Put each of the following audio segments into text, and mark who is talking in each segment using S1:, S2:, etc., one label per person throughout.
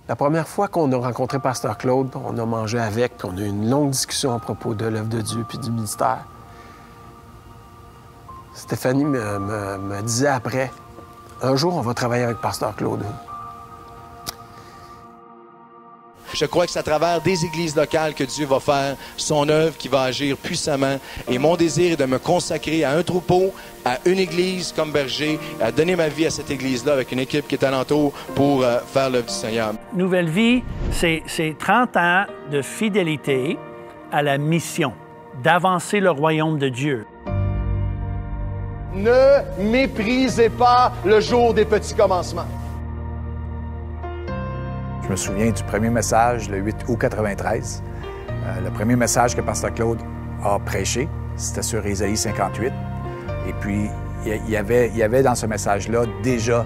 S1: La première fois qu'on a rencontré Pasteur Claude, on a mangé avec, on a eu une longue discussion à propos de l'œuvre de Dieu puis du ministère. Stéphanie me disait après, un jour, on va travailler avec Pasteur Claude.
S2: Je crois que c'est à travers des églises locales que Dieu va faire son œuvre, qui va agir puissamment. Et mon désir est de me consacrer à un troupeau, à une église comme berger, à donner ma vie à cette église-là avec une équipe qui est alentour pour faire l'œuvre du Seigneur.
S3: Nouvelle Vie, c'est 30 ans de fidélité à la mission, d'avancer le royaume de Dieu.
S2: Ne méprisez pas le jour des petits commencements.
S4: Je me souviens du premier message, le 8 août 93. Le premier message que Pasteur Claude a prêché, c'était sur Ésaïe 58. Et puis, il y avait dans ce message-là déjà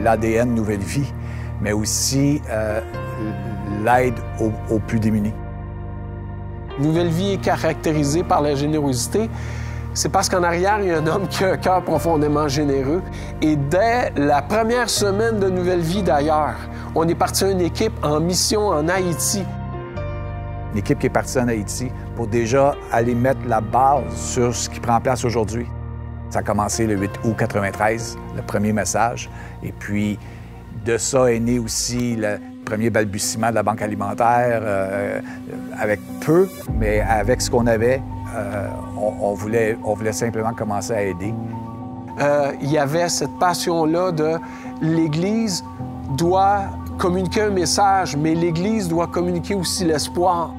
S4: l'ADN Nouvelle Vie, mais aussi l'aide aux plus démunis.
S1: Nouvelle Vie est caractérisée par la générosité. C'est parce qu'en arrière, il y a un homme qui a un cœur profondément généreux. Et dès la première semaine de Nouvelle Vie, d'ailleurs, on est parti une équipe en mission en Haïti.
S4: Une équipe qui est partie en Haïti pour déjà aller mettre la base sur ce qui prend place aujourd'hui. Ça a commencé le 8 août 93, le premier message. Et puis, de ça est né aussi le premier balbutiement de la Banque alimentaire, avec peu, mais avec ce qu'on avait, on voulait simplement commencer à aider.
S1: Il y avait cette passion-là de l'Église doit communiquer un message, mais l'Église doit communiquer aussi l'espoir.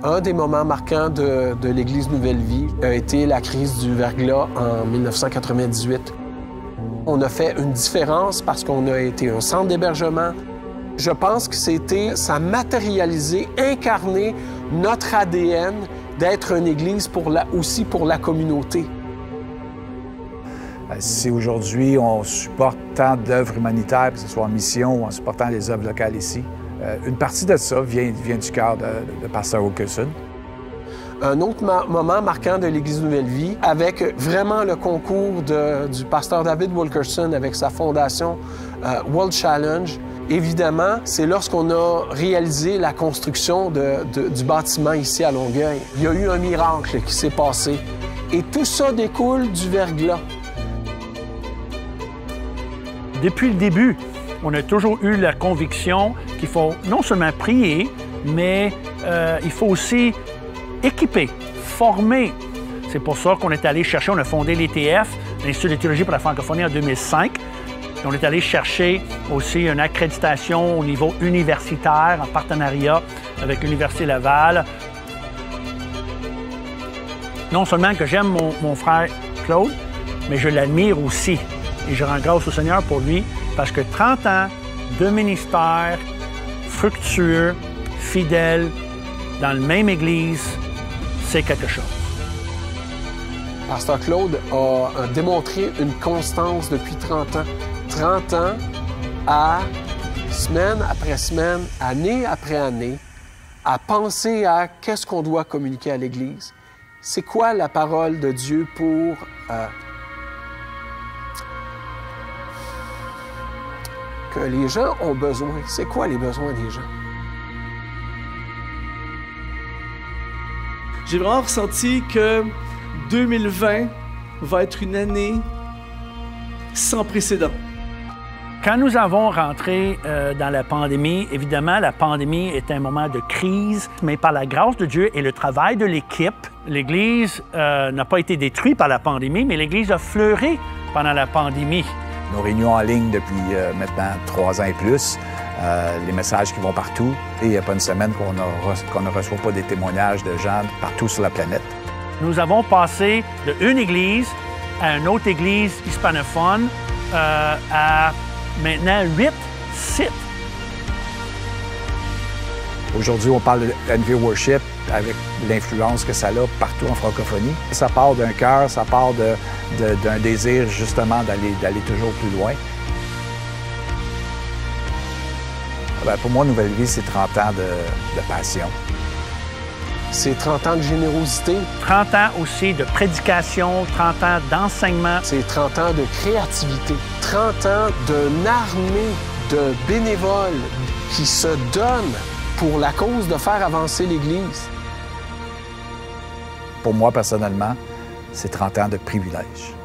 S1: Un des moments marquants de l'Église Nouvelle Vie a été la crise du verglas en 1998. On a fait une différence parce qu'on a été un centre d'hébergement. Je pense que ça a matérialisé, incarné notre ADN d'être une Église aussi pour la communauté.
S4: Si aujourd'hui on supporte tant d'œuvres humanitaires, que ce soit en mission ou en supportant les œuvres locales ici, une partie de ça vient du cœur de Pasteur Wilkerson.
S1: Un autre moment marquant de l'Église Nouvelle Vie, avec vraiment le concours du pasteur David Wilkerson avec sa fondation World Challenge. Évidemment, c'est lorsqu'on a réalisé la construction du bâtiment ici à Longueuil. Il y a eu un miracle qui s'est passé. Et tout ça découle du verglas.
S3: Depuis le début, on a toujours eu la conviction qu'il faut non seulement prier, mais il faut aussi équiper, former. C'est pour ça qu'on est allé chercher, on a fondé l'ETF, l'Institut de théologie pour la francophonie, en 2005. On est allé chercher aussi une accréditation au niveau universitaire en partenariat avec l'Université Laval. Non seulement que j'aime mon frère Claude, mais je l'admire aussi. Et je rends grâce au Seigneur pour lui parce que 30 ans de ministère fructueux, fidèle, dans la même Église, c'est quelque chose.
S1: Pasteur Claude a démontré une constance depuis 30 ans. 30 ans à, semaine après semaine, année après année, à penser à qu'est-ce qu'on doit communiquer à l'Église. C'est quoi la parole de Dieu pour que les gens ont besoin. C'est quoi les besoins des gens?
S5: J'ai vraiment ressenti que 2020 va être une année sans précédent.
S3: Quand nous avons rentré dans la pandémie, évidemment, la pandémie est un moment de crise, mais par la grâce de Dieu et le travail de l'équipe, l'Église n'a pas été détruite par la pandémie, mais l'Église a fleuri pendant la pandémie.
S4: Nos réunions en ligne depuis maintenant 3 ans et plus, les messages qui vont partout. Et il n'y a pas une semaine qu'on ne reçoit pas des témoignages de gens partout sur la planète.
S3: Nous avons passé d'une église à une autre église hispanophone à maintenant 8 sites. Aujourd'hui,
S4: on parle de NV Worship avec l'influence que ça a partout en francophonie. Ça part d'un cœur, ça part d'un désir justement d'aller toujours plus loin. Bien, pour moi, Nouvelle Vie, c'est 30 ans de passion.
S1: C'est 30 ans de générosité.
S3: 30 ans aussi de prédication, 30 ans d'enseignement.
S1: C'est 30 ans de créativité, 30 ans d'une armée de bénévoles qui se donnent pour la cause de faire avancer l'Église.
S4: Pour moi, personnellement, c'est 30 ans de privilège.